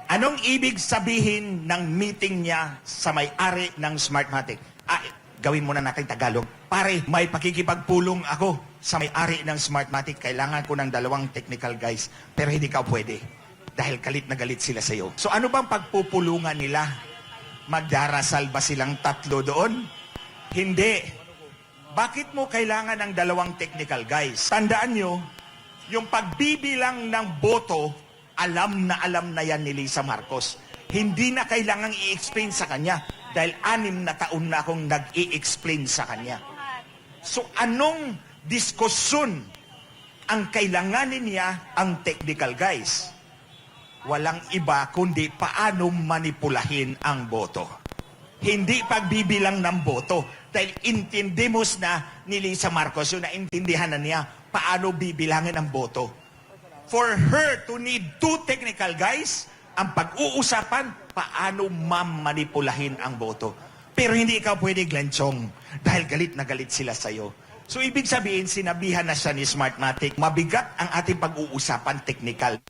Anong ibig sabihin ng meeting niya sa may-ari ng Smartmatic? Gawin muna natin Tagalog. Pare, may pakikipagpulong ako sa may-ari ng Smartmatic. Kailangan ko ng 2 technical guys, pero hindi ka pwede. Dahil galit na galit sila sa'yo. So ano bang pagpupulungan nila? Magdarasal ba silang 3 doon? Hindi. Bakit mo kailangan ng 2 technical guys? Tandaan nyo, yung pagbibilang ng boto, alam na yan ni Lisa Marcos. Hindi na kailangang i-explain sa kanya dahil 6 na taon na akong nag-i-explain sa kanya. So anong diskusyon ang kailanganin niya ang technical guys? Walang iba kundi paano manipulahin ang boto. Hindi pagbibilang ng boto. Dahil intindimos na ni Lisa Marcos, yung naintindihan na niya paano bibilangin ang boto. For her to need 2 technical guys, ang pag-uusapan, paano mamanipulahin ang boto. Pero hindi ikaw pwede, Glenn Chong, dahil galit na galit sila sa'yo. So ibig sabihin, sinabihan na siya ni Smartmatic, mabigat ang ating pag-uusapan technical.